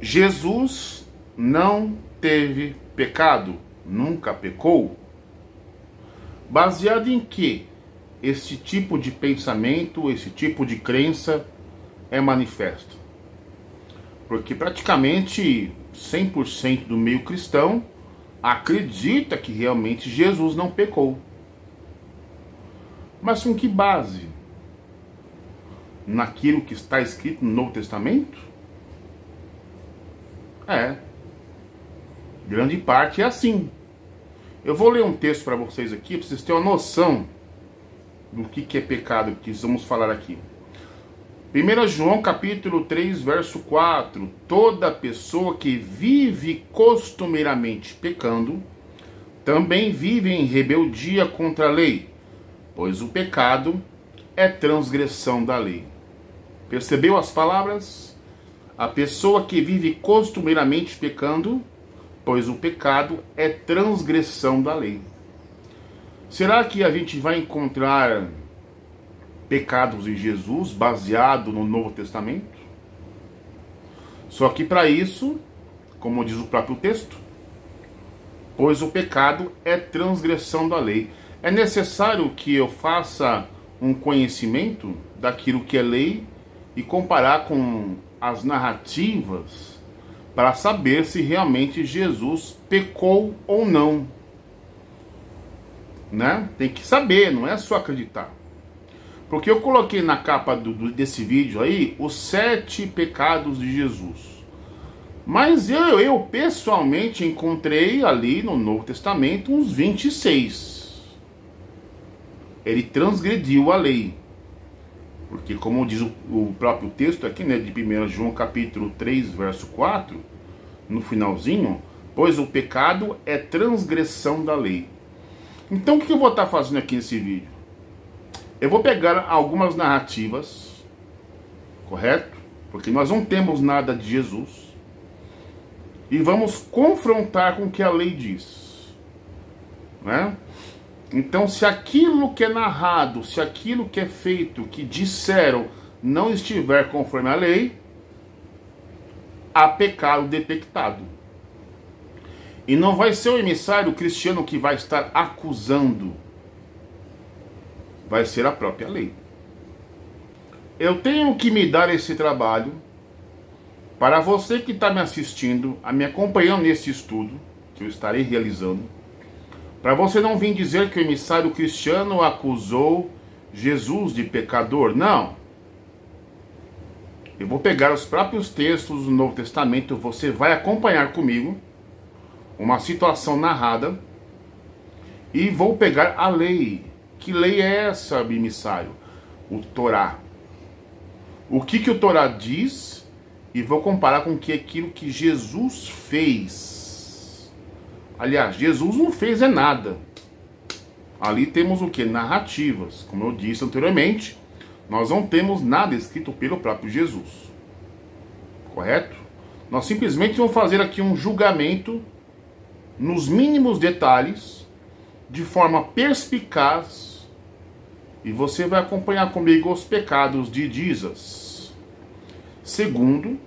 Jesus não teve pecado, nunca pecou. Baseado em que esse tipo de pensamento, esse tipo de crença é manifesto? Porque praticamente 100% do meio cristão acredita que realmente Jesus não pecou. Mas com que base? Naquilo que está escrito no Novo Testamento? Grande parte é assim. Eu vou ler um texto para vocês aqui, para vocês terem uma noção do que é pecado que vamos falar aqui. 1 João capítulo 3, verso 4. Toda pessoa que vive costumeiramente pecando, também vive em rebeldia contra a lei, pois o pecado é transgressão da lei. Percebeu as palavras? A pessoa que vive costumeiramente pecando, pois o pecado é transgressão da lei. Será que a gente vai encontrar pecados em Jesus baseado no Novo Testamento? Só que para isso, como diz o próprio texto, pois o pecado é transgressão da lei. É necessário que eu faça um conhecimento daquilo que é lei e comparar com as narrativas para saber se realmente Jesus pecou ou não. Né? Tem que saber, não é só acreditar. Porque eu coloquei na capa desse vídeo aí os 7 pecados de Jesus. Mas eu pessoalmente encontrei ali no Novo Testamento uns 26. Ele transgrediu a lei. Porque como diz o próprio texto aqui, né, de 1 João capítulo 3, verso 4, no finalzinho, pois o pecado é transgressão da lei. Então o que eu vou estar fazendo aqui nesse vídeo? Eu vou pegar algumas narrativas, correto? Porque nós não temos nada de Jesus. E vamos confrontar com o que a lei diz. Né? Então, se aquilo que é narrado, se aquilo que é feito, que disseram, não estiver conforme a lei, há pecado detectado. E não vai ser o emissário cristiano que vai estar acusando. Vai ser a própria lei. Eu tenho que me dar esse trabalho para você que está me assistindo, me acompanhando nesse estudo que eu estarei realizando, para você não vir dizer que o emissário cristiano acusou Jesus de pecador. Não. Eu vou pegar os próprios textos do Novo Testamento, você vai acompanhar comigo uma situação narrada e vou pegar a lei. Que lei é essa, emissário? O Torá. O que o Torá diz e vou comparar com aquilo que Jesus fez. Aliás, Jesus não fez nada. Ali temos o que? Narrativas. Como eu disse anteriormente, nós não temos nada escrito pelo próprio Jesus. Correto? Nós simplesmente vamos fazer aqui um julgamento nos mínimos detalhes, de forma perspicaz, e você vai acompanhar comigo os pecados de Jesus, segundo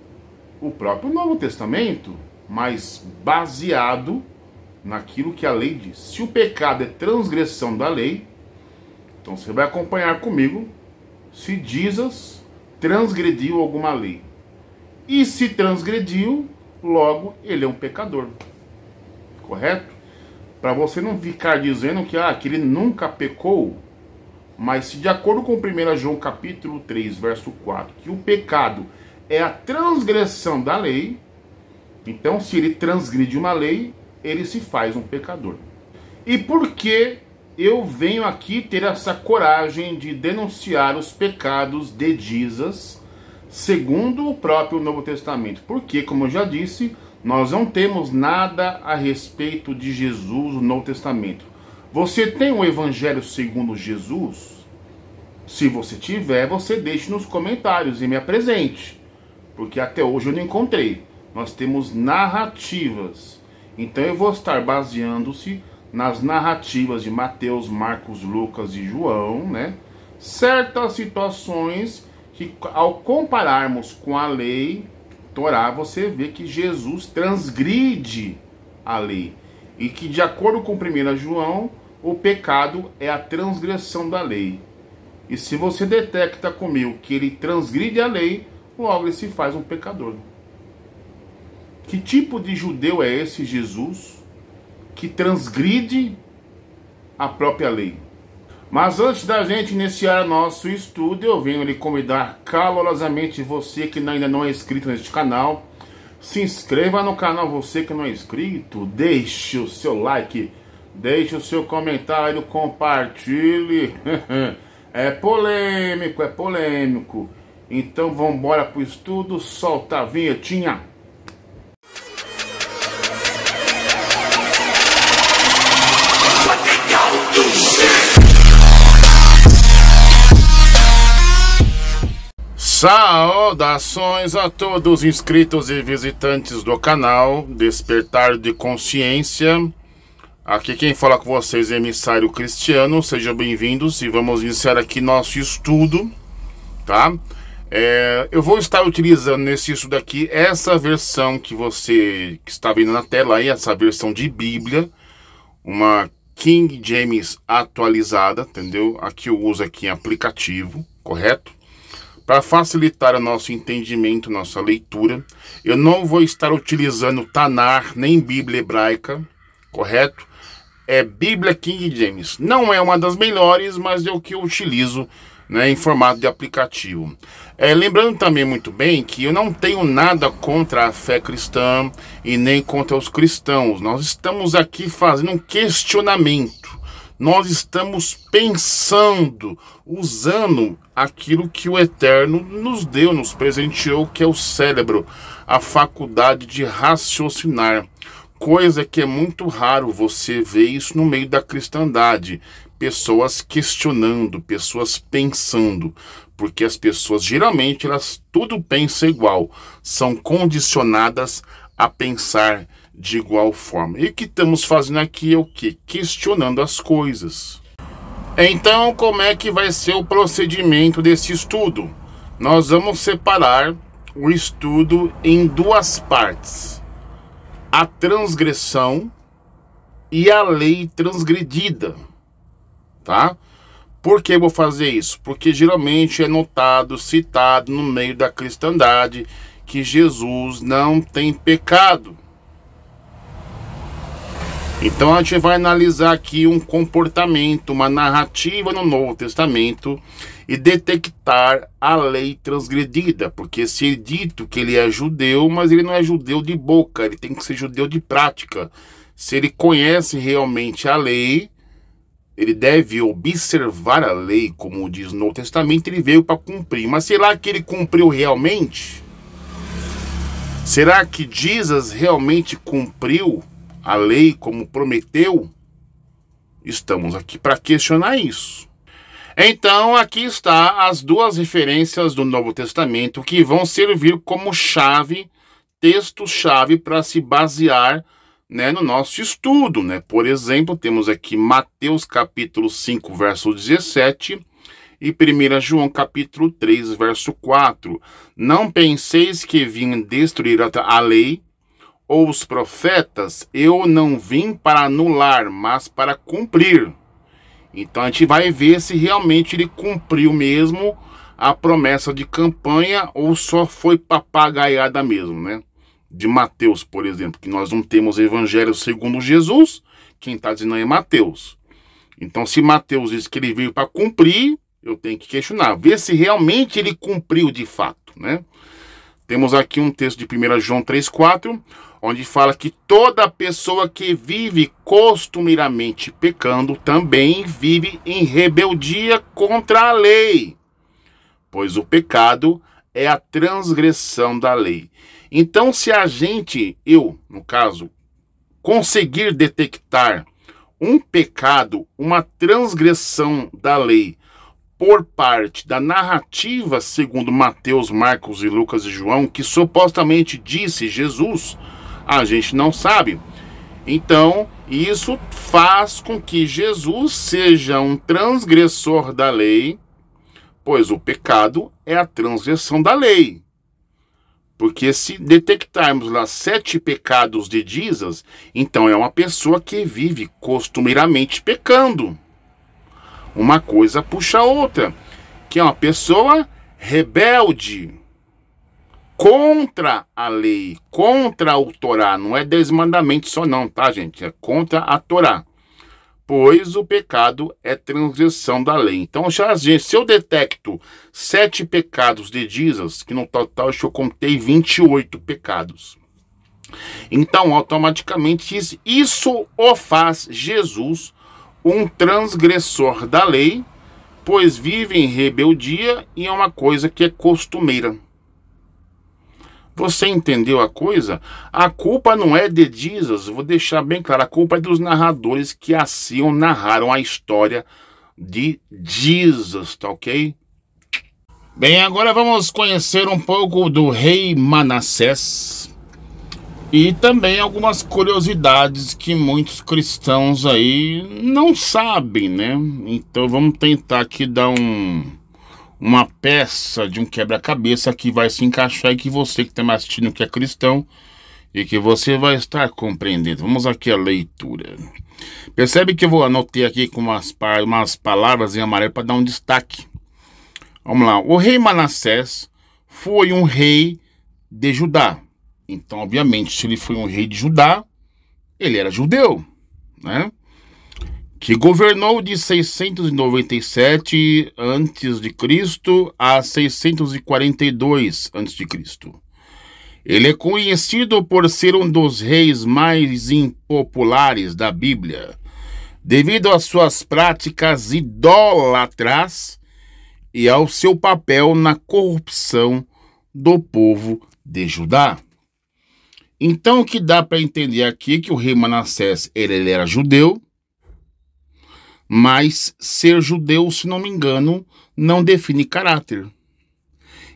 o próprio Novo Testamento, mas baseado naquilo que a lei diz. Se o pecado é transgressão da lei, então você vai acompanhar comigo se Jesus transgrediu alguma lei. E se transgrediu, logo ele é um pecador. Correto? Para você não ficar dizendo que ele nunca pecou, mas se de acordo com 1 João capítulo 3, verso 4, que o pecado é a transgressão da lei, então se ele transgride uma lei, ele se faz um pecador. E por que eu venho aqui ter essa coragem de denunciar os pecados de Jesus, segundo o próprio Novo Testamento? Porque, como eu já disse, nós não temos nada a respeito de Jesus no Novo Testamento. Você tem um Evangelho segundo Jesus? Se você tiver, você deixe nos comentários e me apresente. Porque até hoje eu não encontrei. Nós temos narrativas. Então eu vou estar baseando-se nas narrativas de Mateus, Marcos, Lucas e João, né? Certas situações que, ao compararmos com a lei, Torá, você vê que Jesus transgride a lei. E que, de acordo com 1 João, o pecado é a transgressão da lei. E se você detecta comigo que ele transgride a lei, logo ele se faz um pecador. Que tipo de judeu é esse Jesus que transgride a própria lei? Mas antes da gente iniciar nosso estudo, eu venho lhe convidar calorosamente você que ainda não é inscrito neste canal. Se inscreva no canal, você que não é inscrito, deixe o seu like, deixe o seu comentário, compartilhe. É polêmico, é polêmico. Então vamos embora pro estudo, solta a vinhetinha. Saudações a todos inscritos e visitantes do canal Despertar de Consciência. Aqui quem fala com vocês é Emissário Cristiano. Sejam bem-vindos e vamos iniciar aqui nosso estudo, tá? Eu vou estar utilizando nesse estudo aqui essa versão que você está vendo na tela aí, essa versão de Bíblia, uma King James atualizada, entendeu? Aqui eu uso aqui em aplicativo, correto? Para facilitar o nosso entendimento, nossa leitura, eu não vou estar utilizando Tanar nem Bíblia hebraica, correto? É Bíblia King James. Não é uma das melhores, mas é o que eu utilizo, né, em formato de aplicativo. Lembrando também muito bem que eu não tenho nada contra a fé cristã e nem contra os cristãos. Nós estamos aqui fazendo um questionamento. Nós estamos pensando, usando aquilo que o Eterno nos deu, nos presenteou, que é o cérebro, a faculdade de raciocinar. Coisa que é muito raro você ver isso no meio da cristandade. Pessoas questionando, pessoas pensando. Porque as pessoas, geralmente, elas tudo pensam igual. São condicionadas a pensar de igual forma. E o que estamos fazendo aqui é o quê? Questionando as coisas. Então, como é que vai ser o procedimento desse estudo? Nós vamos separar o estudo em duas partes. A transgressão e a lei transgredida. Tá? Por que eu vou fazer isso? Porque geralmente é notado, citado no meio da cristandade que Jesus não tem pecado. Então a gente vai analisar aqui um comportamento, uma narrativa no Novo Testamento e detectar a lei transgredida, porque se é dito que ele é judeu, mas ele não é judeu de boca, ele tem que ser judeu de prática. Se ele conhece realmente a lei, ele deve observar a lei, como diz no Novo Testamento, ele veio para cumprir. Mas será que ele cumpriu realmente? Será que Jesus realmente cumpriu a lei como prometeu? Estamos aqui para questionar isso. Então aqui está as duas referências do Novo Testamento que vão servir como chave, texto-chave para se basear, né, no nosso estudo, né? Por exemplo, temos aqui Mateus capítulo 5, verso 17 e 1 João capítulo 3, verso 4. Não penseis que vim destruir a lei ou os profetas, eu não vim para anular, mas para cumprir. Então a gente vai ver se realmente ele cumpriu mesmo a promessa de campanha ou só foi papagaiada mesmo, né? De Mateus, por exemplo, que nós não temos evangelho segundo Jesus, quem está dizendo é Mateus. Então se Mateus diz que ele veio para cumprir, eu tenho que questionar, ver se realmente ele cumpriu de fato, né? Temos aqui um texto de 1 João 3,4, onde fala que toda pessoa que vive costumeiramente pecando também vive em rebeldia contra a lei, pois o pecado é a transgressão da lei. Então, se a gente, eu, no caso, conseguir detectar um pecado, uma transgressão da lei, por parte da narrativa segundo Mateus, Marcos e Lucas e João, que supostamente disse Jesus, a gente não sabe. Então, isso faz com que Jesus seja um transgressor da lei, pois o pecado é a transgressão da lei. Porque se detectarmos lá 7 pecados de Jesus, então é uma pessoa que vive costumeiramente pecando. Uma coisa puxa a outra, que é uma pessoa rebelde contra a lei, contra o Torá. Não é 10 mandamentos só não, tá, gente? É contra a Torá. Pois o pecado é transgressão da lei. Então, se eu detecto 7 pecados de Jesus, que no total eu contei 28 pecados. Então, automaticamente, isso o faz Jesus um transgressor da lei, pois vive em rebeldia e é uma coisa que é costumeira. Você entendeu a coisa? A culpa não é de Jesus, vou deixar bem claro, a culpa é dos narradores que assim narraram a história de Jesus, tá ok? Bem, agora vamos conhecer um pouco do rei Manassés e também algumas curiosidades que muitos cristãos aí não sabem, né? Então vamos tentar aqui dar uma peça de um quebra-cabeça que vai se encaixar e que você que está me assistindo que é cristão e que você vai estar compreendendo. Vamos aqui à leitura. Percebe que eu vou anotar aqui com umas palavras em amarelo para dar um destaque. Vamos lá. O rei Manassés foi um rei de Judá. Então, obviamente, se ele foi um rei de Judá, ele era judeu, né? Que governou de 697 a.C. a 642 a.C. Ele é conhecido por ser um dos reis mais impopulares da Bíblia, devido às suas práticas idólatras e ao seu papel na corrupção do povo de Judá. Então, o que dá para entender aqui é que o rei Manassés ele era judeu, mas ser judeu, se não me engano, não define caráter.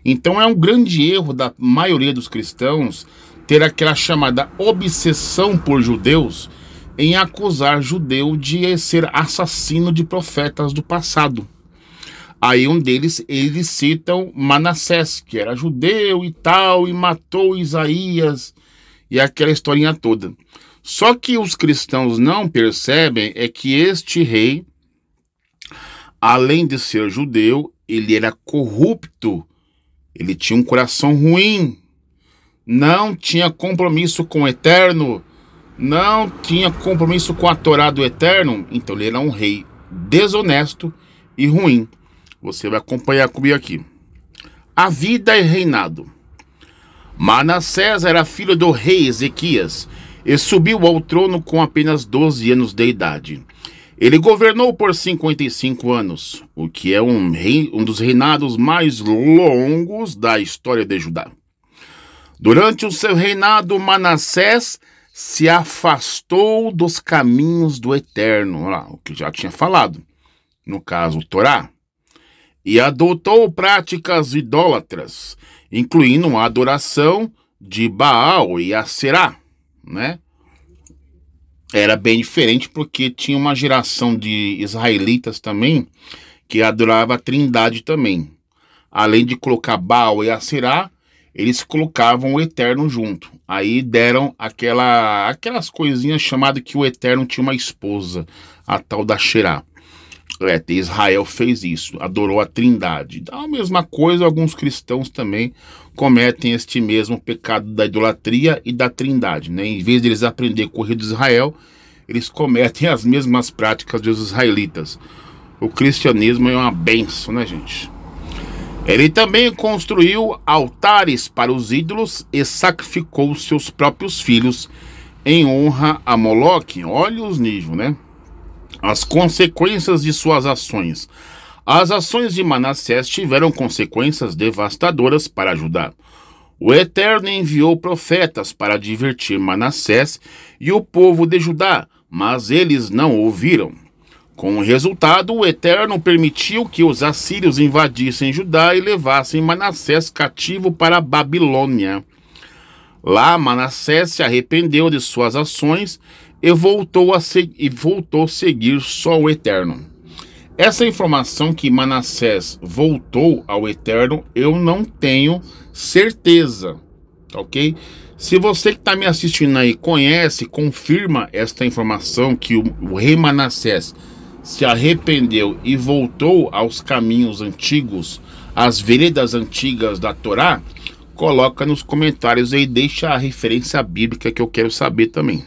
Então é um grande erro da maioria dos cristãos ter aquela chamada obsessão por judeus em acusar judeu de ser assassino de profetas do passado. Aí um deles, eles citam Manassés, que era judeu e tal, e matou Isaías, e aquela historinha toda. Só que os cristãos não percebem é que este rei, além de ser judeu, ele era corrupto, ele tinha um coração ruim, não tinha compromisso com o Eterno, não tinha compromisso com a Torá do Eterno, então ele era um rei desonesto e ruim. Você vai acompanhar comigo aqui. A vida e reinado. Manassés era filho do rei Ezequias e subiu ao trono com apenas 12 anos de idade. Ele governou por 55 anos, o que é um dos reinados mais longos da história de Judá. Durante o seu reinado, Manassés se afastou dos caminhos do Eterno, olha lá, o que já tinha falado, no caso, Torá, e adotou práticas idólatras, incluindo a adoração de Baal e Aserá, né? Era bem diferente porque tinha uma geração de israelitas também que adorava a Trindade também. Além de colocar Baal e Aserá, eles colocavam o Eterno junto. Aí deram aquelas coisinhas chamadas que o Eterno tinha uma esposa, a tal da Xerá. Israel fez isso, adorou a Trindade. A mesma coisa, alguns cristãos também cometem este mesmo pecado da idolatria e da Trindade, né? Em vez de eles aprender a correr de Israel, eles cometem as mesmas práticas dos israelitas. O cristianismo é uma benção, né, gente? Ele também construiu altares para os ídolos e sacrificou seus próprios filhos em honra a Moloque. Olha os níveis, né? As consequências de suas ações. As ações de Manassés tiveram consequências devastadoras para Judá. O Eterno enviou profetas para advertir Manassés e o povo de Judá, mas eles não ouviram. Com o resultado, o Eterno permitiu que os assírios invadissem Judá e levassem Manassés cativo para a Babilônia. Lá, Manassés se arrependeu de suas ações e voltou a seguir só o Eterno. Essa informação que Manassés voltou ao Eterno, eu não tenho certeza, tá ok? Se você que está me assistindo aí conhece, confirma esta informação que o rei Manassés se arrependeu e voltou aos caminhos antigos, às veredas antigas da Torá, coloca nos comentários aí, deixa a referência bíblica que eu quero saber também.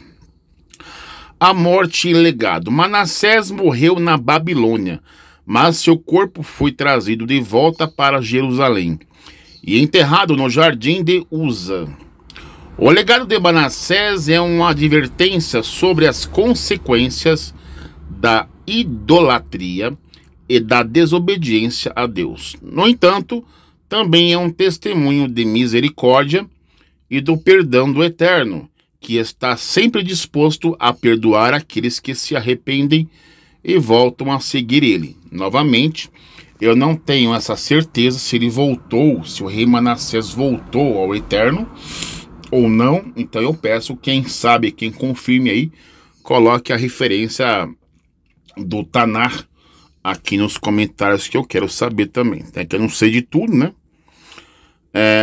A morte e legado. Manassés morreu na Babilônia, mas seu corpo foi trazido de volta para Jerusalém e enterrado no jardim de Uza. O legado de Manassés é uma advertência sobre as consequências da idolatria e da desobediência a Deus. No entanto, também é um testemunho de misericórdia e do perdão do Eterno, que está sempre disposto a perdoar aqueles que se arrependem e voltam a seguir ele. Novamente, eu não tenho essa certeza se ele voltou, se o rei Manassés voltou ao Eterno ou não. Então eu peço, quem sabe, quem confirme aí, coloque a referência do Tanar aqui nos comentários, que eu quero saber também. É que eu não sei de tudo, né?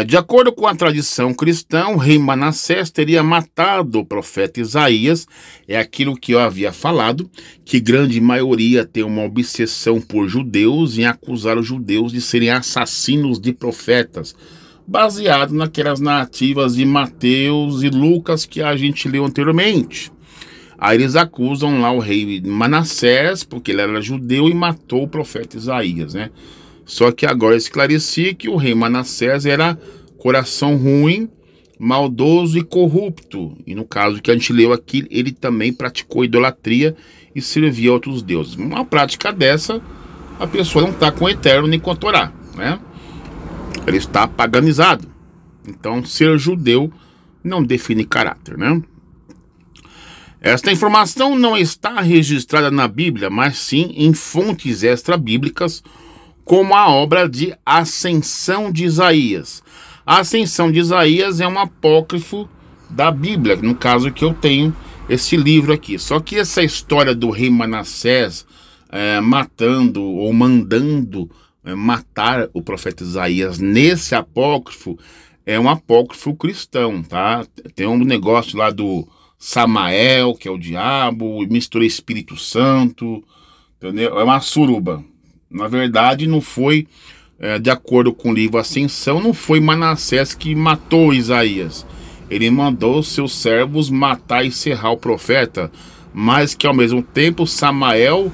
De acordo com a tradição cristã, o rei Manassés teria matado o profeta Isaías. É aquilo que eu havia falado, que grande maioria tem uma obsessão por judeus em acusar os judeus de serem assassinos de profetas, baseado naquelas narrativas de Mateus e Lucas que a gente leu anteriormente. Aí eles acusam lá o rei Manassés, porque ele era judeu e matou o profeta Isaías, né? Só que agora esclareci que o rei Manassés era coração ruim, maldoso e corrupto. E no caso que a gente leu aqui, ele também praticou idolatria e servia a outros deuses. Uma prática dessa, a pessoa não está com o Eterno nem com a Torá, né? Ele está paganizado. Então, ser judeu não define caráter, né? Esta informação não está registrada na Bíblia, mas sim em fontes extra-bíblicas, como a obra de Ascensão de Isaías. A Ascensão de Isaías é um apócrifo da Bíblia, no caso que eu tenho esse livro aqui. Só que essa história do rei Manassés matando ou mandando matar o profeta Isaías nesse apócrifo é um apócrifo cristão, tá? Tem um negócio lá do Samael, que é o diabo, mistura Espírito Santo, entendeu? É uma suruba. Na verdade, não foi, de acordo com o livro Ascensão, não foi Manassés que matou Isaías. Ele mandou seus servos matar e serrar o profeta, mas que ao mesmo tempo Samael,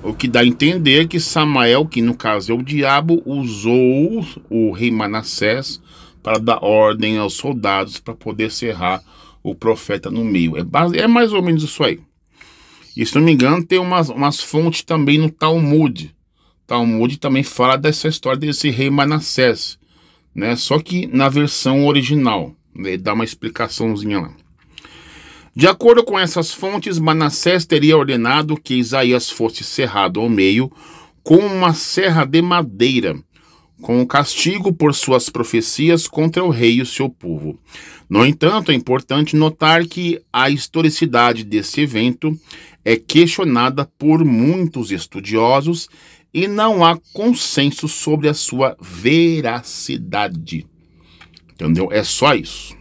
o que dá a entender que Samael, que no caso é o diabo, usou o rei Manassés para dar ordem aos soldados para poder serrar o profeta no meio. É mais ou menos isso aí. E se não me engano, tem umas fontes também no Talmud. Talmud também fala dessa história desse rei Manassés, né? Só que na versão original, né? Dá uma explicaçãozinha lá. De acordo com essas fontes, Manassés teria ordenado que Isaías fosse serrado ao meio com uma serra de madeira, com castigo por suas profecias contra o rei e o seu povo. No entanto, é importante notar que a historicidade desse evento é questionada por muitos estudiosos e não há consenso sobre a sua veracidade. Entendeu? É só isso.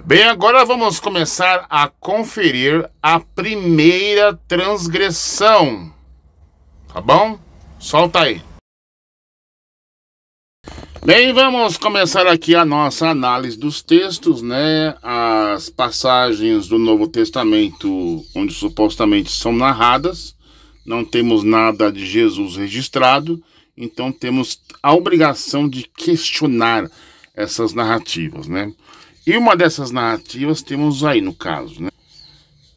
Bem, agora vamos começar a conferir a primeira transgressão. Tá bom? Solta aí. Bem, vamos começar aqui a nossa análise dos textos, né? As passagens do Novo Testamento, onde supostamente são narradas. Não temos nada de Jesus registrado, então temos a obrigação de questionar essas narrativas, né? E uma dessas narrativas temos aí no caso, né?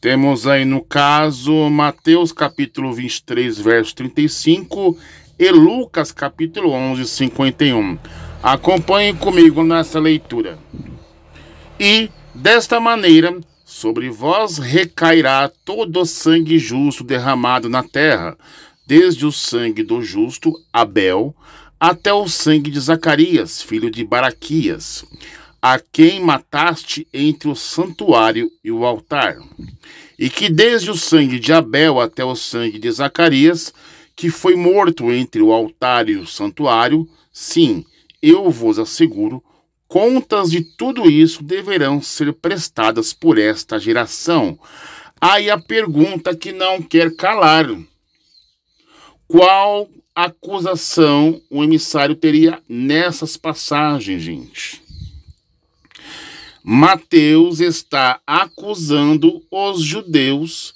Temos aí no caso Mateus capítulo 23, verso 35 e Lucas capítulo 11, 51. Acompanhem comigo nessa leitura. E desta maneira sobre vós recairá todo o sangue justo derramado na terra, desde o sangue do justo Abel até o sangue de Zacarias, filho de Baraquias, a quem mataste entre o santuário e o altar. E que desde o sangue de Abel até o sangue de Zacarias, que foi morto entre o altar e o santuário, sim, eu vos asseguro, contas de tudo isso deverão ser prestadas por esta geração. Aí a pergunta que não quer calar: qual acusação o emissário teria nessas passagens, gente? Mateus está acusando os judeus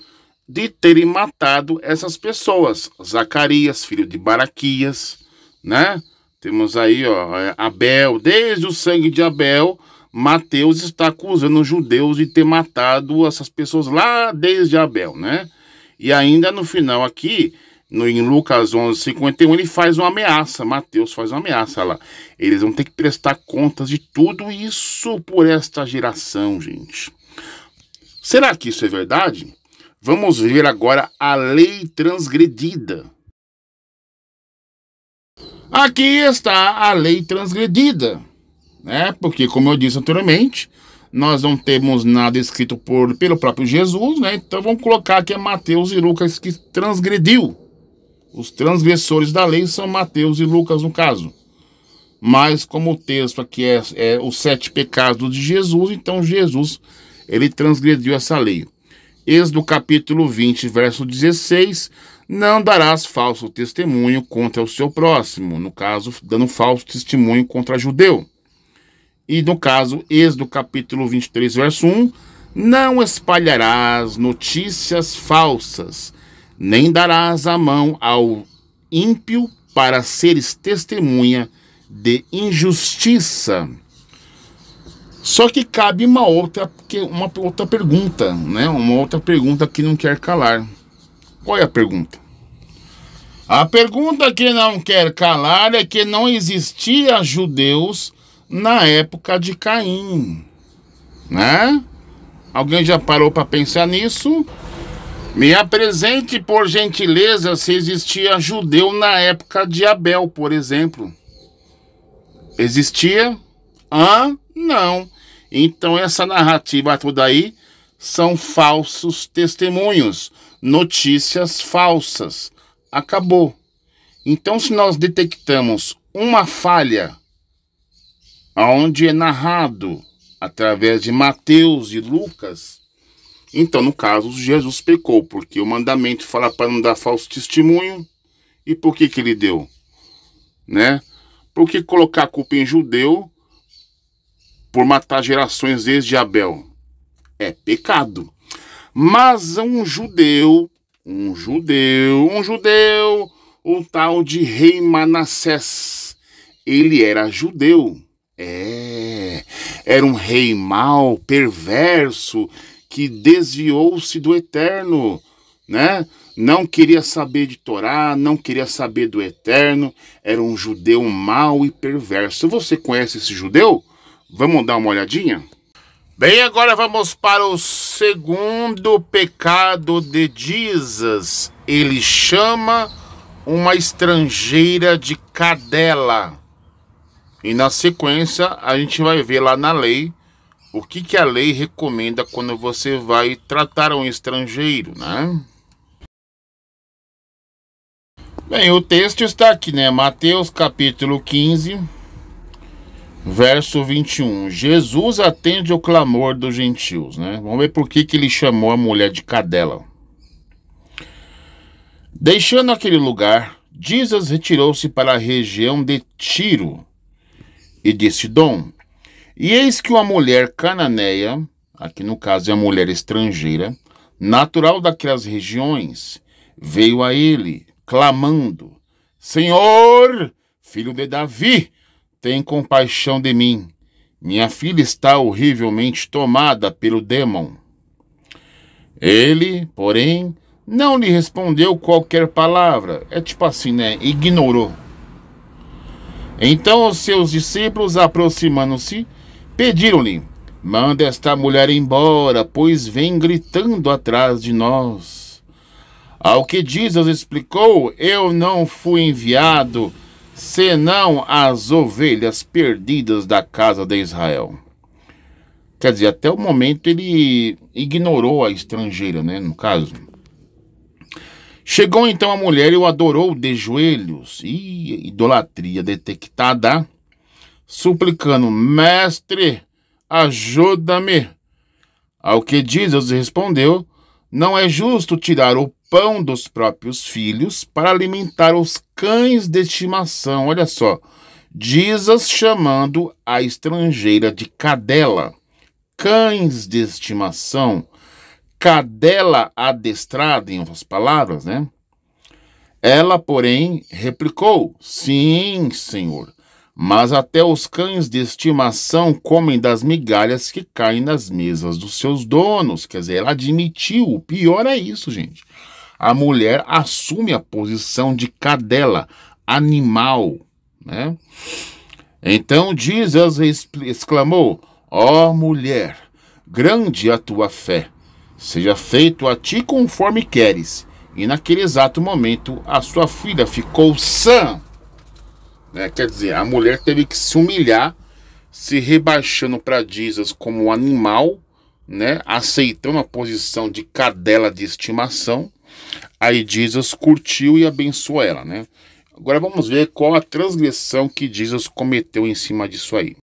de terem matado essas pessoas. Zacarias, filho de Baraquias, né? Temos aí, ó, Abel. Desde o sangue de Abel, Mateus está acusando os judeus de ter matado essas pessoas lá desde Abel, né? E ainda no final aqui, em Lucas 11:51, ele faz uma ameaça. Mateus faz uma ameaça lá. Eles vão ter que prestar contas de tudo isso por esta geração, gente. Será que isso é verdade? Vamos ver agora a lei transgredida. Aqui está a lei transgredida, né? Porque, como eu disse anteriormente, nós não temos nada escrito pelo próprio Jesus, né? Então vamos colocar aqui Mateus e Lucas que transgrediu. Os transgressores da lei são Mateus e Lucas, no caso. Mas como o texto aqui é os 7 pecados de Jesus, então Jesus, ele transgrediu essa lei. Êxodo capítulo 20, verso 16, não darás falso testemunho contra o seu próximo, no caso, dando falso testemunho contra judeu. E no caso, Êxodo capítulo 23, verso 1, não espalharás notícias falsas, nem darás a mão ao ímpio para seres testemunha de injustiça. Só que cabe uma outra pergunta, né? Uma outra pergunta que não quer calar. Qual é a pergunta? A pergunta que não quer calar é que não existia judeus na época de Caim, né? Alguém já parou para pensar nisso? Me apresente, por gentileza, se existia judeu na época de Abel, por exemplo. Existia? Não. Então essa narrativa toda aí são falsos testemunhos, notícias falsas. Acabou. Então, se nós detectamos uma falha onde é narrado através de Mateus e Lucas, então, no caso, Jesus pecou, porque o mandamento fala para não dar falso testemunho. E por que ele deu? Né? Porque colocar a culpa em judeu por matar gerações desde Abel é pecado. Mas um judeu, o tal de rei Manassés, ele era judeu. Era um rei mau, perverso, que desviou-se do eterno, né? Não queria saber de Torá, não queria saber do eterno, era um judeu mau e perverso. Você conhece esse judeu? Vamos dar uma olhadinha? Bem, agora vamos para o segundo pecado de Jesus. Ele chama uma estrangeira de cadela. E na sequência a gente vai ver lá na lei o que a lei recomenda quando você vai tratar um estrangeiro, né? Bem, o texto está aqui, né? Mateus capítulo 15, verso 21. Jesus atende o clamor dos gentios, né? Vamos ver por que ele chamou a mulher de cadela. Deixando aquele lugar, Jesus retirou-se para a região de Tiro e de Sidom. E eis que uma mulher cananeia, aqui no caso é uma mulher estrangeira, natural daquelas regiões, veio a ele, clamando: Senhor, filho de Davi, tem compaixão de mim. Minha filha está horrivelmente tomada pelo dêmon. Ele, porém, não lhe respondeu qualquer palavra. É tipo assim, né? Ignorou. Então os seus discípulos, aproximando-se, pediram-lhe: manda esta mulher embora, pois vem gritando atrás de nós. Ao que Jesus explicou: eu não fui enviado senão as ovelhas perdidas da casa de Israel. Quer dizer, até o momento ele ignorou a estrangeira, né, no caso. Chegou então a mulher e o adorou de joelhos. E idolatria detectada. suplicando: Mestre, ajuda-me. Ao que Jesus respondeu: não é justo tirar o pão dos próprios filhos para alimentar os cães de estimação. Olha só, Jesus chamando a estrangeira de cadela, cães de estimação, cadela adestrada, em outras palavras, né? Ela, porém, replicou: sim, Senhor, mas até os cães de estimação comem das migalhas que caem nas mesas dos seus donos. Quer dizer, ela admitiu. O pior é isso, gente. A mulher assume a posição de cadela, animal, né? Então Jesus exclamou: ó mulher, grande a tua fé, seja feito a ti conforme queres. E naquele exato momento a sua filha ficou sã. Quer dizer, a mulher teve que se humilhar, se rebaixando para Jesus como um animal, né? Aceitando a posição de cadela de estimação. Aí Jesus curtiu e abençoou ela, né? Agora vamos ver qual a transgressão que Jesus cometeu em cima disso aí.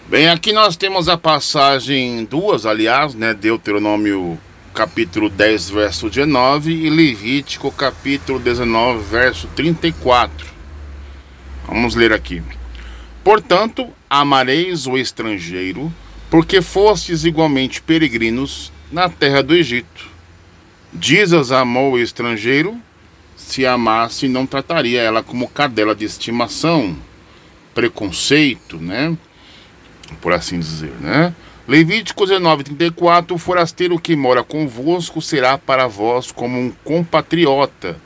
Bem, aqui nós temos a passagem, duas, aliás, né? Deuteronômio capítulo 10, verso 19 e Levítico capítulo 19, verso 34. Vamos ler aqui. Portanto, amareis o estrangeiro, porque fostes igualmente peregrinos na terra do Egito. Jesus amou o estrangeiro, se amasse não trataria ela como cadela de estimação, preconceito, né? Por assim dizer, né? Levítico 19:34, o forasteiro que mora convosco será para vós como um compatriota,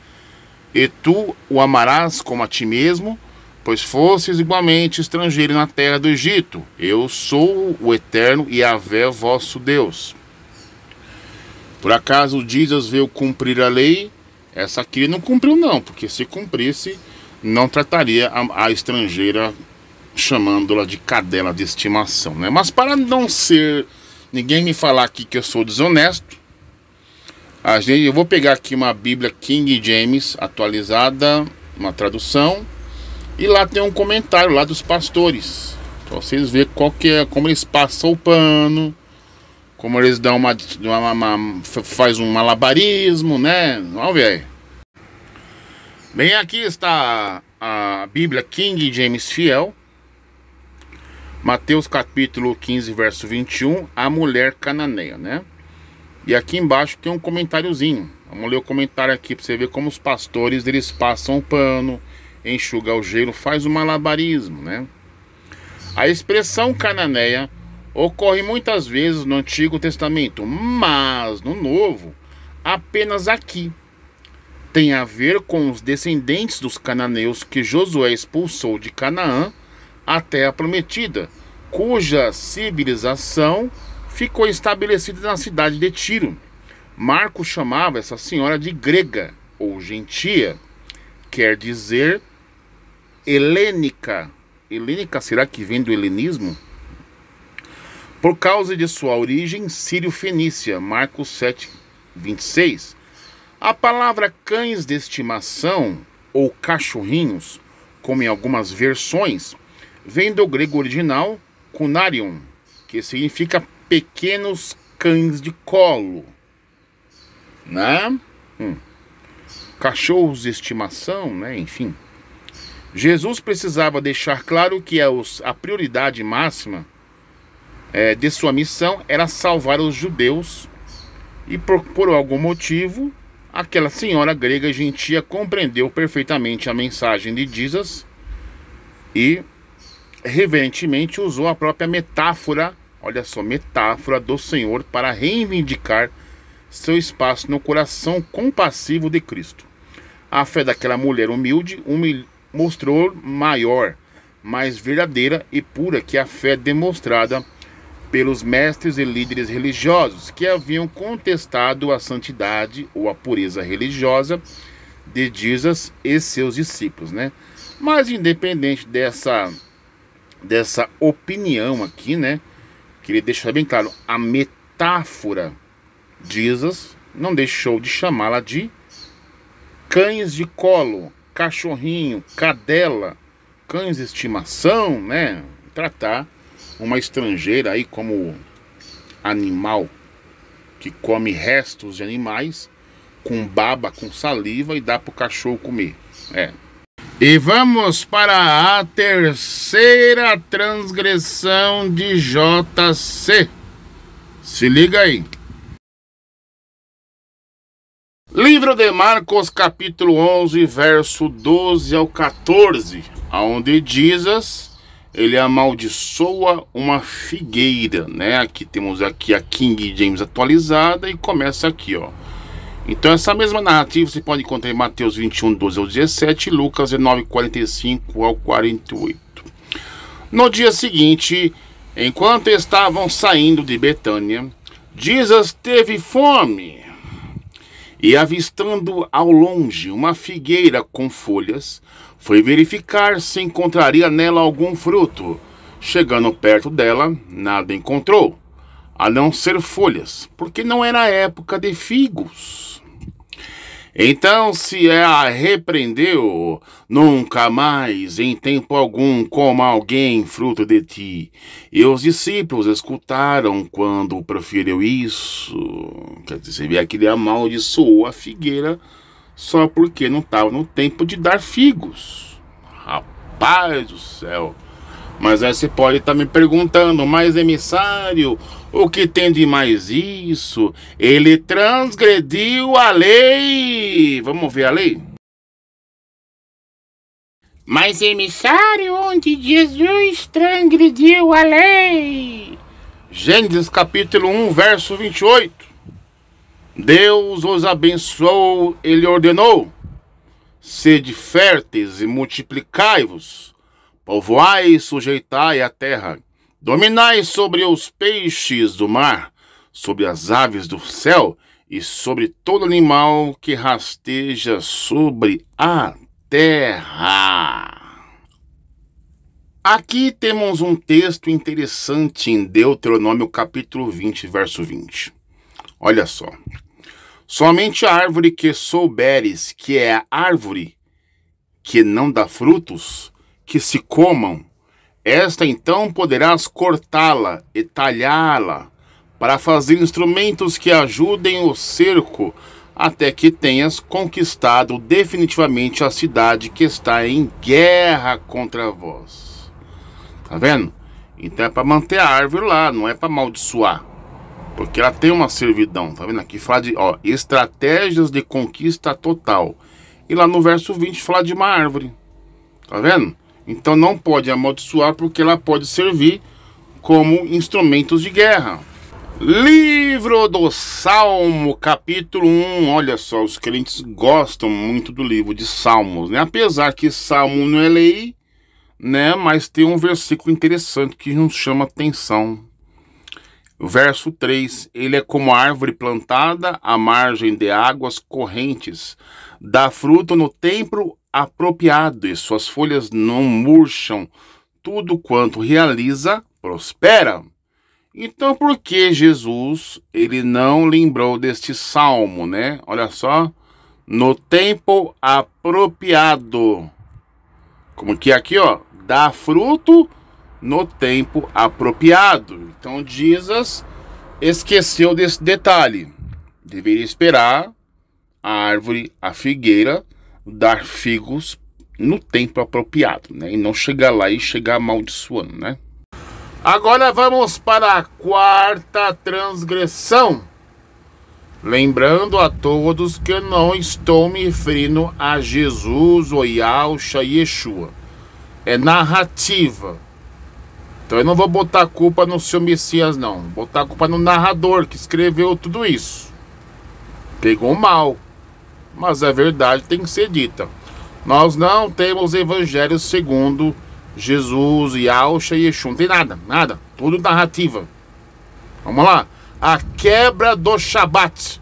e tu o amarás como a ti mesmo, pois fostes igualmente estrangeiro na terra do Egito. Eu sou o eterno Yahvé, vosso Deus. Por acaso Jesus veio cumprir a lei? Essa aqui não cumpriu não, porque se cumprisse, não trataria a estrangeira chamando-la de cadela de estimação, né? Mas para não ser ninguém me falar aqui que eu sou desonesto, eu vou pegar aqui uma Bíblia King James atualizada, uma tradução, e lá tem um comentário lá dos pastores, para vocês verem como eles passam o pano, como eles dão faz um malabarismo, né? Vamos ver aí. Bem, aqui está a Bíblia King James Fiel, Mateus capítulo 15, verso 21, a mulher cananeia, né? E aqui embaixo tem um comentáriozinho. Vamos ler o comentário aqui para você ver como os pastores, eles passam o pano, enxugam o gelo, faz o malabarismo, né? A expressão cananeia ocorre muitas vezes no Antigo Testamento, mas no Novo, apenas aqui. Tem a ver com os descendentes dos cananeus que Josué expulsou de Canaã, a terra prometida, cuja civilização ficou estabelecida na cidade de Tiro. Marcos chamava essa senhora de grega, ou gentia, quer dizer helênica. Helênica será que vem do helenismo? Por causa de sua origem sírio-fenícia, Marcos 7, 26. A palavra cães de estimação, ou cachorrinhos, como em algumas versões, vem do grego original kunarion, que significa pequenos cães de colo, né? Cachorros de estimação, né? Enfim. Jesus precisava deixar claro que a prioridade máxima de sua missão era salvar os judeus, e por algum motivo aquela senhora grega gentia compreendeu perfeitamente a mensagem de Jesus e reverentemente usou a própria metáfora, olha só, metáfora do Senhor para reivindicar seu espaço no coração compassivo de Cristo. A fé daquela mulher humilde mostrou maior, mais verdadeira e pura que a fé demonstrada pelos mestres e líderes religiosos que haviam contestado a santidade ou a pureza religiosa de Jesus e seus discípulos, né? Mas independente dessa opinião aqui, né, queria deixar bem claro, a metáfora Jesus não deixou de chamá-la de cães de colo, cachorrinho, cadela, cães de estimação, né? Tratar uma estrangeira aí como animal que come restos de animais, com baba, com saliva e dá pro cachorro comer. E vamos para a terceira transgressão de JC. Se liga aí. Livro de Marcos, capítulo 11, verso 12 ao 14, onde Jesus, ele amaldiçoa uma figueira, né? Aqui temos aqui a King James atualizada e começa aqui, ó. Então essa mesma narrativa você pode encontrar em Mateus 21, 12 ao 17 e Lucas 19, 45 ao 48. No dia seguinte, enquanto estavam saindo de Betânia, Jesus teve fome. E avistando ao longe uma figueira com folhas, foi verificar se encontraria nela algum fruto. Chegando perto dela, nada encontrou, a não ser folhas, porque não era a época de figos. Então se a repreendeu: nunca mais em tempo algum coma alguém fruto de ti. E os discípulos escutaram quando proferiu isso. Quer dizer, você vê que ele amaldiçoou a figueira só porque não estava no tempo de dar figos. Rapaz do céu. Mas aí você pode estar me perguntando: mas emissário, o que tem de mais isso? Ele transgrediu a lei. Vamos ver a lei? Mas emissário, onde Jesus transgrediu a lei? Gênesis capítulo 1, verso 28. Deus os abençoou, ele ordenou: sede férteis e multiplicai-vos, povoai e sujeitai a terra, dominai sobre os peixes do mar, sobre as aves do céu e sobre todo animal que rasteja sobre a terra. Aqui temos um texto interessante em Deuteronômio capítulo 20, verso 20. Olha só. Somente a árvore que souberes que é árvore que não dá frutos, que se comam, esta então poderás cortá-la e talhá-la, para fazer instrumentos que ajudem o cerco, até que tenhas conquistado definitivamente a cidade que está em guerra contra vós. Tá vendo? Então é para manter a árvore lá, não é para amaldiçoar, porque ela tem uma servidão. Tá vendo? Aqui fala de estratégias de conquista total. E lá no verso 20 fala de uma árvore. Tá vendo? Então não pode amaldiçoar, porque ela pode servir como instrumentos de guerra. Livro do Salmo, capítulo 1. Olha só, os crentes gostam muito do livro de Salmos, né? Apesar que Salmo não é lei, né? Mas tem um versículo interessante que nos chama atenção. O verso 3. Ele é como árvore plantada à margem de águas correntes, dá fruto no tempo apropriado, e suas folhas não murcham, tudo quanto realiza prospera. Então por que Jesus, ele não lembrou deste salmo, né? Olha só, no tempo apropriado, como que aqui, ó, dá fruto no tempo apropriado. Então Jesus esqueceu desse detalhe. Deveria esperar a árvore, a figueira, dar figos no tempo apropriado, né? E não chegar lá e chegar amaldiçoando, né? Agora vamos para a quarta transgressão. Lembrando a todos que eu não estou me referindo a Jesus ou Yahshua e Yeshua. É narrativa. Então eu não vou botar a culpa no seu Messias, não. Vou botar a culpa no narrador que escreveu tudo isso. Pegou mal. Mas a verdade tem que ser dita. Nós não temos evangelho segundo Jesus, Yahshua e Yeshua. Não tem nada, nada. Tudo narrativa. Vamos lá. A quebra do Shabat.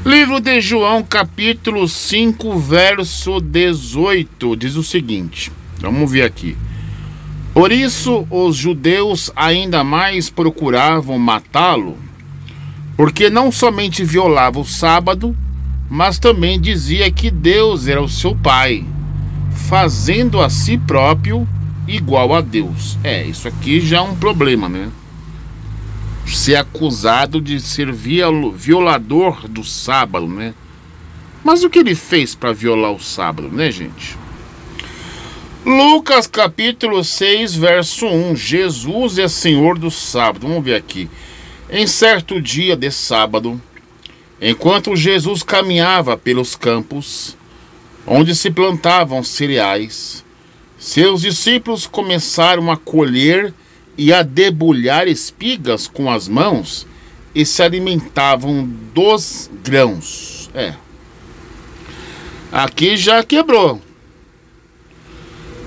Livro de João, capítulo 5, verso 18. Diz o seguinte. Vamos ver aqui. Por isso os judeus ainda mais procuravam matá-lo, porque não somente violava o sábado, mas também dizia que Deus era o seu pai, fazendo a si próprio igual a Deus. Isso aqui já é um problema, né? Ser acusado de ser violador do sábado, né? Mas o que ele fez para violar o sábado, né, gente? Lucas capítulo 6, verso 1. Jesus é Senhor do sábado. Vamos ver aqui. Em certo dia de sábado, enquanto Jesus caminhava pelos campos, onde se plantavam cereais, seus discípulos começaram a colher e a debulhar espigas com as mãos e se alimentavam dos grãos. Aqui já quebrou.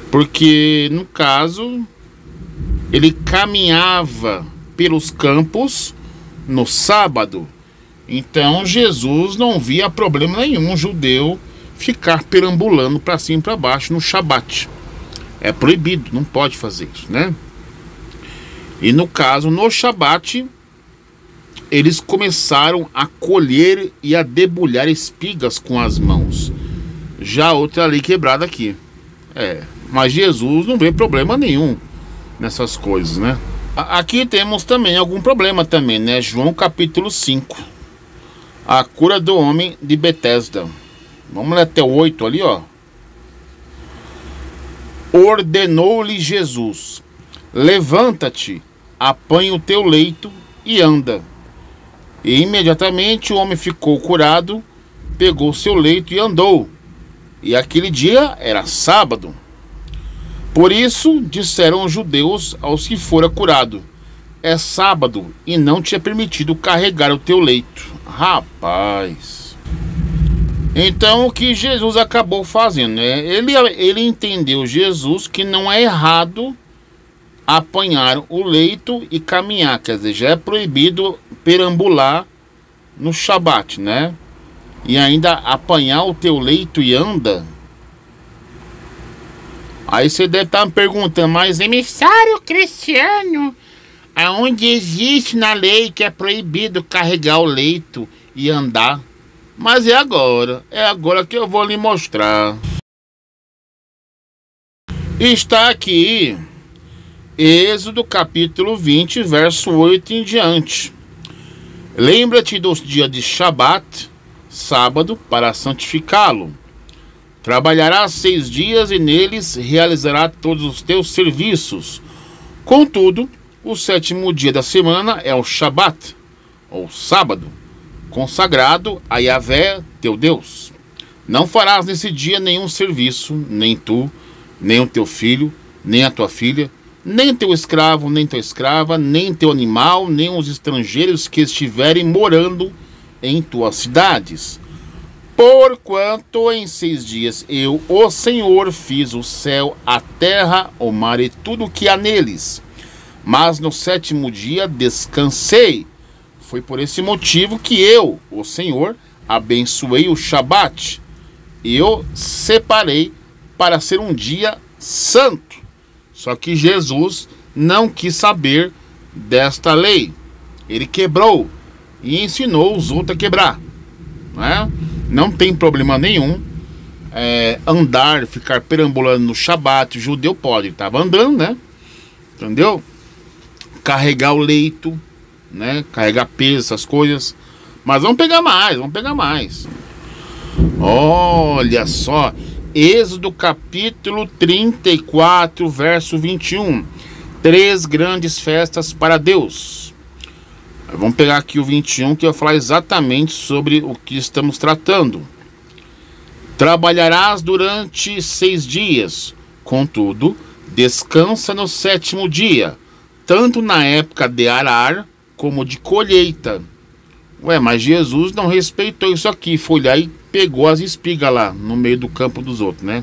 Porque, no caso, ele caminhava pelos campos no sábado. Então, Jesus não via problema nenhum um judeu ficar perambulando para cima e para baixo no Shabat. É proibido, não pode fazer isso, né? E no caso, no Shabat, eles começaram a colher e a debulhar espigas com as mãos. Já outra lei quebrada aqui. Mas Jesus não vê problema nenhum nessas coisas, né? Aqui temos também algum problema também, né? João capítulo 5. A cura do homem de Betesda. Vamos ler até o 8 ali, ó. Ordenou-lhe Jesus: levanta-te, apanha o teu leito e anda. E imediatamente o homem ficou curado, pegou seu leito e andou. E aquele dia era sábado. Por isso disseram os judeus aos que fora curado: é sábado e não te é permitido carregar o teu leito. Rapaz. Então o que Jesus acabou fazendo, né? Ele entendeu, Jesus, que não é errado apanhar o leito e caminhar. Quer dizer, já é proibido perambular no Shabat, né? E ainda apanhar o teu leito e anda. Aí você deve estar me perguntando: mas emissário Cristiano, aonde existe na lei que é proibido carregar o leito e andar? Mas é agora que eu vou lhe mostrar. Está aqui Êxodo capítulo 20, verso 8 em diante. Lembra-te dos dias de Shabat, sábado, para santificá-lo. Trabalharás 6 dias e neles realizará todos os teus serviços. Contudo, o 7º dia da semana é o Shabat, ou sábado, consagrado a Yahvé, teu Deus. Não farás nesse dia nenhum serviço, nem tu, nem o teu filho, nem a tua filha, nem teu escravo, nem tua escrava, nem teu animal, nem os estrangeiros que estiverem morando em tuas cidades. Porquanto em 6 dias eu, o Senhor, fiz o céu, a terra, o mar e tudo o que há neles. Mas no 7º dia descansei. Foi por esse motivo que eu, o Senhor, abençoei o Shabat. E eu separei para ser um dia santo. Só que Jesus não quis saber desta lei. Ele quebrou e ensinou os outros a quebrar, né? Não tem problema nenhum andar, ficar perambulando no Shabat. O judeu pode, estava andando, né? Entendeu? Carregar o leito, né? Carregar peso, essas coisas. Mas vamos pegar mais. Olha só, Êxodo capítulo 34, verso 21. 3 grandes festas para Deus. Vamos pegar aqui o 21, que vai falar exatamente sobre o que estamos tratando. Trabalharás durante 6 dias, contudo, descansa no 7º dia, tanto na época de arar como de colheita. Mas Jesus não respeitou isso aqui, foi lá e pegou as espigas lá, no meio do campo dos outros, né?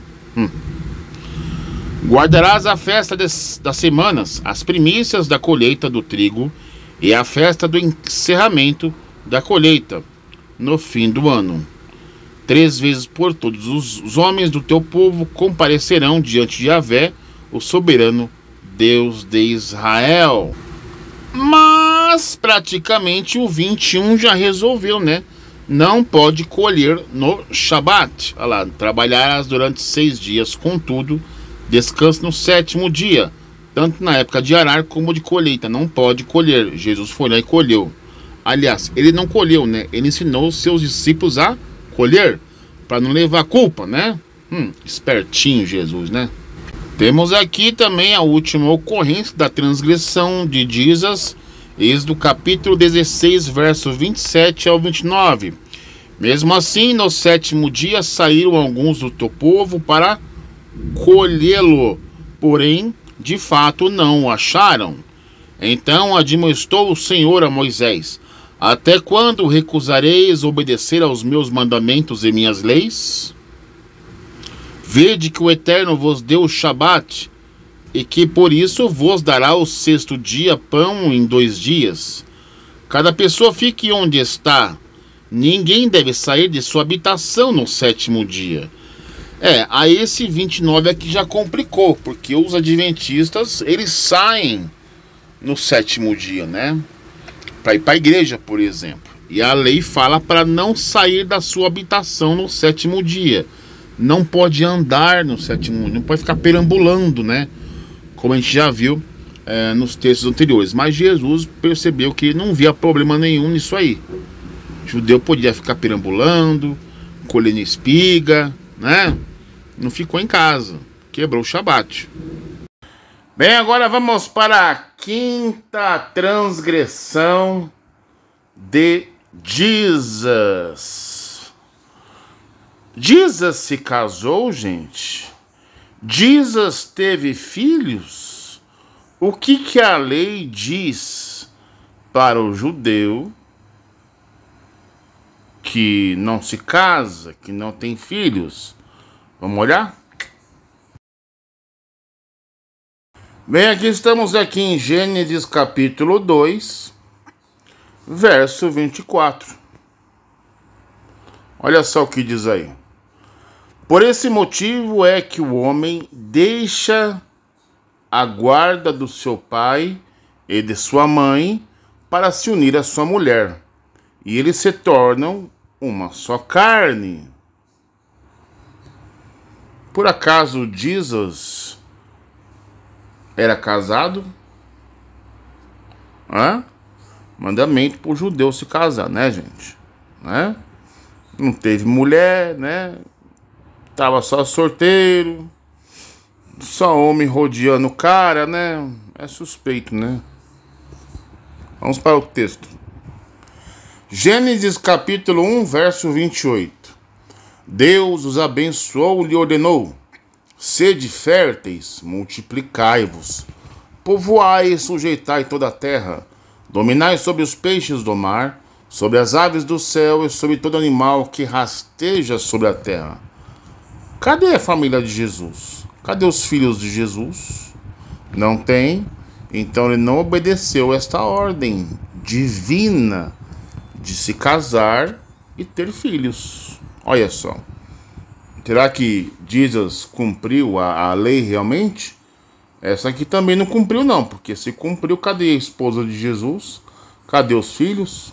Guardarás a festa das semanas, as primícias da colheita do trigo, e a festa do encerramento da colheita, no fim do ano. 3 vezes por todos os homens do teu povo comparecerão diante de Yahvé, o soberano Deus de Israel. Mas praticamente o 21 já resolveu, né? não pode colher no Shabat. Olha lá, trabalharás durante 6 dias, contudo, descanse no 7º dia, tanto na época de arar como de colheita. Não pode colher. Jesus foi lá e colheu. Aliás, ele não colheu, né? Ele ensinou os seus discípulos a colher, para não levar culpa, né? Espertinho Jesus, né? Temos aqui também a última ocorrência da transgressão de Jesus, Êxodo capítulo 16, verso 27 ao 29. Mesmo assim, no 7º dia saíram alguns do teu povo para colhê-lo, porém, de fato, não o acharam. Então admoestou o Senhor a Moisés: até quando recusareis obedecer aos meus mandamentos e minhas leis? Vede que o Eterno vos deu o Shabat, e que por isso vos dará o 6º dia pão em 2 dias. Cada pessoa fique onde está. Ninguém deve sair de sua habitação no 7º dia. Aí esse 29 aqui já complicou, porque os adventistas, eles saem no 7º dia, né? Para ir para a igreja, por exemplo. E a lei fala para não sair da sua habitação no 7º dia. Não pode andar no 7º dia, não pode ficar perambulando, né? Como a gente já viu nos textos anteriores. Mas Jesus percebeu que não via problema nenhum nisso aí. O judeu podia ficar perambulando, colhendo espiga, né? Não ficou em casa, quebrou o Shabat. Bem, agora vamos para a 5ª transgressão de Jesus. Jesus se casou, gente? Jesus teve filhos? O que a lei diz para o judeu que não se casa, que não tem filhos? Vamos olhar? Bem, estamos aqui em Gênesis capítulo 2, verso 24. Olha só o que diz aí. Por esse motivo é que o homem deixa a guarda do seu pai e de sua mãe para se unir à sua mulher, e eles se tornam uma só carne. Por acaso Jesus era casado? Mandamento para o judeu se casar, né, gente? Né? Não teve mulher, né? Tava só solteiro, só homem rodeando o cara, né? É suspeito, né? Vamos para o texto. Gênesis capítulo 1, verso 28. Deus os abençoou e lhe ordenou: sede férteis, multiplicai-vos, povoai e sujeitai toda a terra, dominai sobre os peixes do mar, sobre as aves do céu e sobre todo animal que rasteja sobre a terra. Cadê a família de Jesus? Cadê os filhos de Jesus? Não tem. Então ele não obedeceu esta ordem divina de se casar e ter filhos. Olha só. Será que Jesus cumpriu a lei realmente? Essa aqui também não cumpriu não, porque se cumpriu, cadê a esposa de Jesus? Cadê os filhos?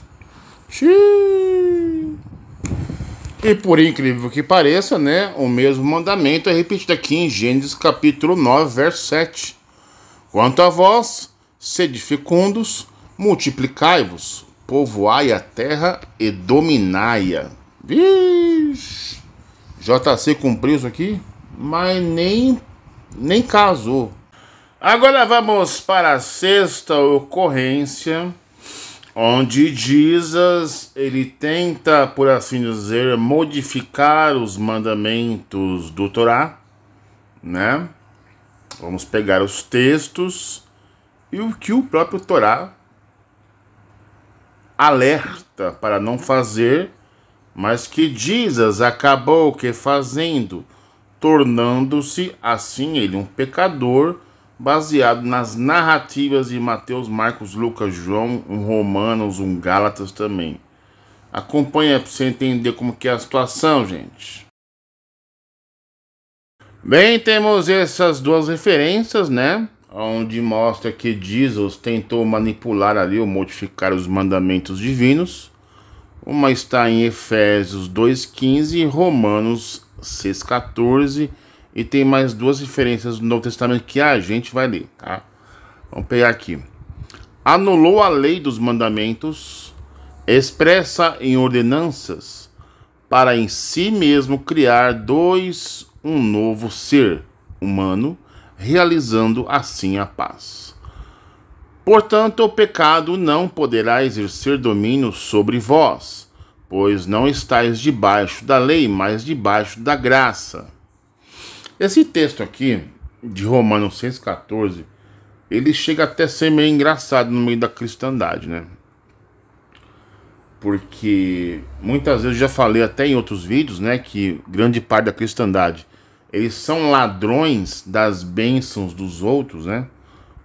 Xiii. E por incrível que pareça, né, o mesmo mandamento é repetido aqui em Gênesis capítulo 9, verso 7. Quanto a vós, sede fecundos, multiplicai-vos, povoai a terra e dominai-a. Vixe! JC cumpriu isso aqui, mas nem casou. Agora vamos para a 6ª ocorrência, onde Jesus, ele tenta, por assim dizer, modificar os mandamentos do Torá, né? Vamos pegar os textos e o que o próprio Torá alerta para não fazer, mas que Jesus acabou que fazendo, tornando-se assim ele um pecador, baseado nas narrativas de Mateus, Marcos, Lucas, João, um Romanos, um Gálatas também. Acompanha para você entender como que é a situação, gente. Bem, temos essas duas referências, né? Onde mostra que Jesus tentou manipular ali ou modificar os mandamentos divinos. Uma está em Efésios 2,15 e Romanos 6,14. E tem mais duas referências do Novo Testamento que a gente vai ler, tá? Vamos pegar aqui. Anulou a lei dos mandamentos, expressa em ordenanças, para em si mesmo criar um novo ser humano, realizando assim a paz. Portanto, o pecado não poderá exercer domínio sobre vós, pois não estáis debaixo da lei, mas debaixo da graça. Esse texto aqui, de Romanos 6,14, ele chega até a ser meio engraçado no meio da cristandade, né? Porque muitas vezes eu já falei até em outros vídeos, né, que grande parte da cristandade, eles são ladrões das bênçãos dos outros, né?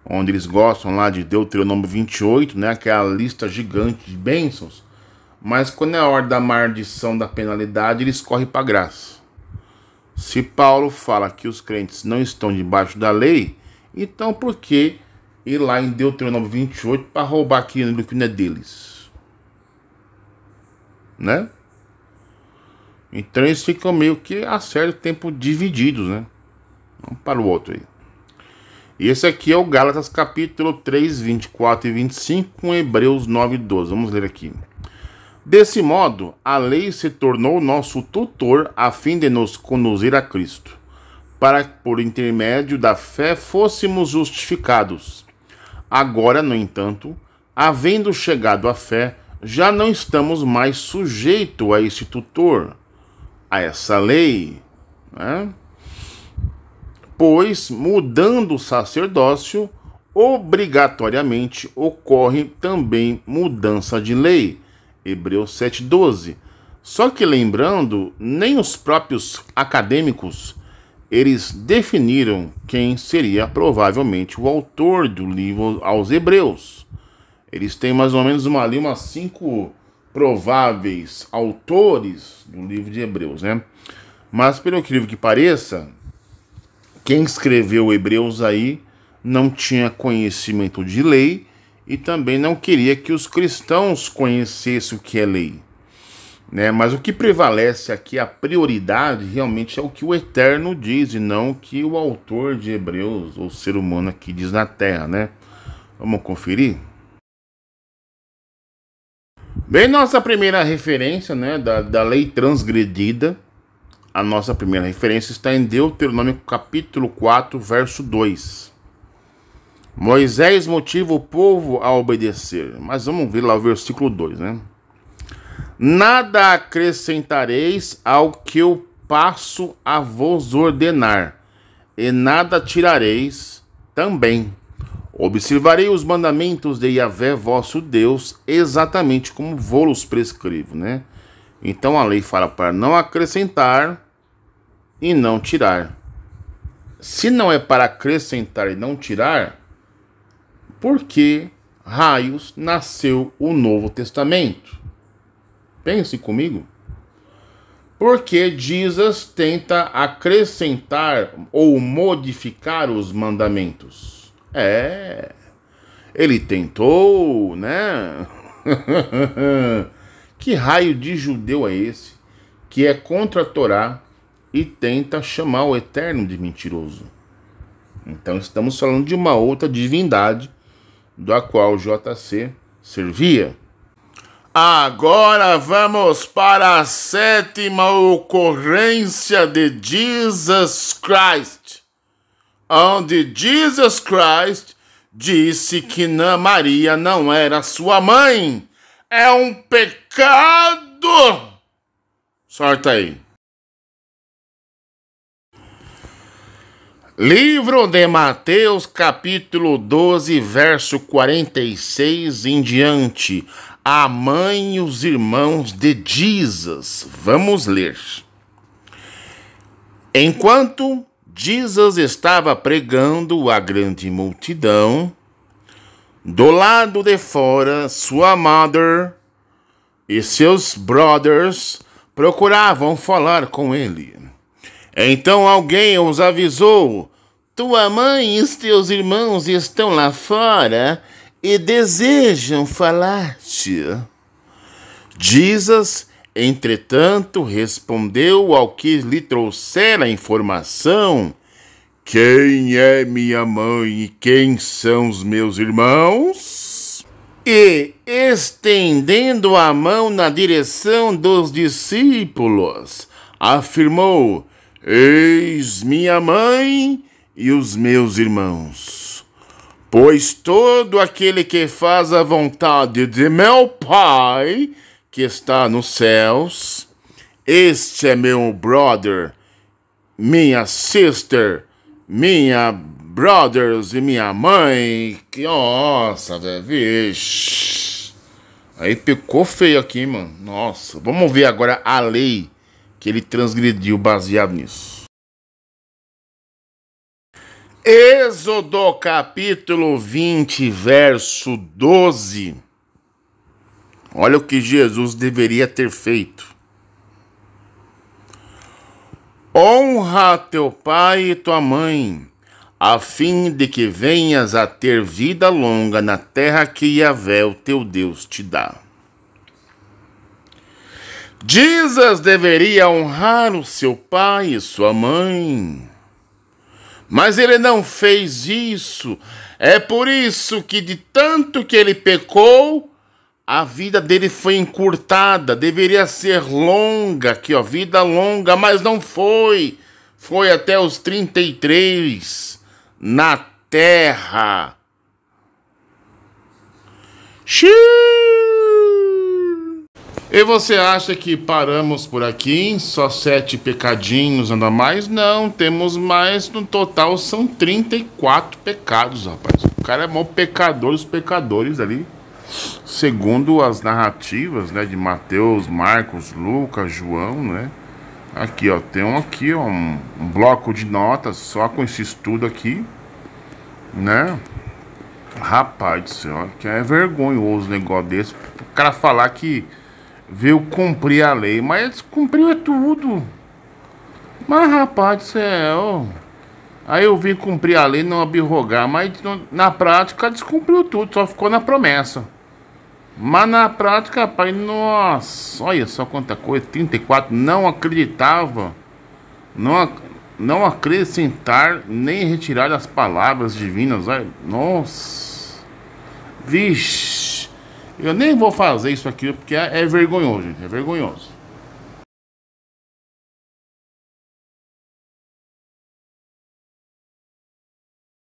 Onde eles gostam lá de Deuteronômio 28, né, aquela lista gigante de bênçãos, mas quando é a hora da maldição, da penalidade, eles correm para a graça. Se Paulo fala que os crentes não estão debaixo da lei, então por que ir lá em Deuteronômio 28 para roubar aquilo que não é deles? Né? Então eles ficam meio que a certo tempo divididos, né? Um para o outro aí. E esse aqui é o Gálatas capítulo 3, 24 e 25 com Hebreus 9, 12. Vamos ler aqui. Desse modo, a lei se tornou nosso tutor a fim de nos conduzir a Cristo, para que por intermédio da fé fôssemos justificados. Agora, no entanto, havendo chegado à fé, já não estamos mais sujeitos a esse tutor, a essa lei, né? Pois, mudando o sacerdócio, obrigatoriamente ocorre também mudança de lei. Hebreus 7,12. Só que lembrando, nem os próprios acadêmicos, eles definiram quem seria provavelmente o autor do livro aos Hebreus. Eles têm mais ou menos umas 5 prováveis autores do livro de Hebreus, né? Mas, pelo incrível que pareça, quem escreveu Hebreus aí não tinha conhecimento de lei e também não queria que os cristãos conhecessem o que é lei, né? Mas o que prevalece aqui, a prioridade, realmente é o que o Eterno diz e não o que o autor de Hebreus, ou ser humano aqui, diz na Terra, né? Vamos conferir? Bem, nossa primeira referência, né, da lei transgredida, a nossa primeira referência está em Deuteronômio capítulo 4, verso 2. Moisés motiva o povo a obedecer. Mas vamos ver lá o versículo 2, né? Nada acrescentareis ao que eu passo a vos ordenar, e nada tirareis também. Observarei os mandamentos de Yahvé, vosso Deus, exatamente como vou-los prescrevo, né? Então a lei fala para não acrescentar e não tirar. Se não é para acrescentar e não tirar, por que raios nasceu o Novo Testamento? Pense comigo. Porque Jesus tenta acrescentar ou modificar os mandamentos. Ele tentou, né? Que raio de judeu é esse que é contra a Torá e tenta chamar o Eterno de mentiroso? Então estamos falando de uma outra divindade da qual JC servia. Agora vamos para a 7ª ocorrência de Jesus Christ, onde Jesus Christ disse que Maria não era sua mãe. É um pecado! Sorta aí. Livro de Mateus, capítulo 12, verso 46 em diante. A mãe e os irmãos de Jesus. Vamos ler. Enquanto Jesus estava pregando à grande multidão, do lado de fora, sua mother e seus brothers procuravam falar com ele. Então alguém os avisou: tua mãe e os teus irmãos estão lá fora e desejam falar-te. Jesus, entretanto, respondeu ao que lhe trouxera a informação: quem é minha mãe e quem são os meus irmãos? E, estendendo a mão na direção dos discípulos, afirmou: eis minha mãe e os meus irmãos. Pois todo aquele que faz a vontade de meu Pai, que está nos céus, este é meu brother, minha sister, minha brothers e minha mãe. Que nossa, velho, vixe. Aí pecou feio aqui, mano. Nossa, vamos ver agora a lei que ele transgrediu baseado nisso. Êxodo capítulo 20, verso 12. Olha o que Jesus deveria ter feito. Honra teu pai e tua mãe, a fim de que venhas a ter vida longa na terra que Yahvé, o teu Deus, te dá. Jesus deveria honrar o seu pai e sua mãe, mas ele não fez isso. É por isso que, de tanto que ele pecou, a vida dele foi encurtada. Deveria ser longa, aqui ó, vida longa, mas não foi. Foi até os 33 na terra. E você acha que paramos por aqui? Só 7 pecadinhos, nada mais? Não, temos mais. No total são 34 pecados, rapaz. O cara é mó pecador, os pecadores ali, segundo as narrativas, né, de Mateus, Marcos, Lucas, João, né? Aqui, ó, tem aqui, ó, um bloco de notas só com esse estudo aqui, né? Rapaz do céu, que é vergonhoso um negócio desse. O cara falar que veio cumprir a lei, mas cumpriu é tudo. Mas rapaz do céu, aí eu vim cumprir a lei, não abrogar, mas na prática descumpriu tudo, só ficou na promessa. Mas na prática, rapaz, nossa, olha só quanta coisa, 34, não acreditava, não acrescentar nem retirar as palavras divinas, olha, nossa, vixe, eu nem vou fazer isso aqui porque é vergonhoso, gente, é vergonhoso.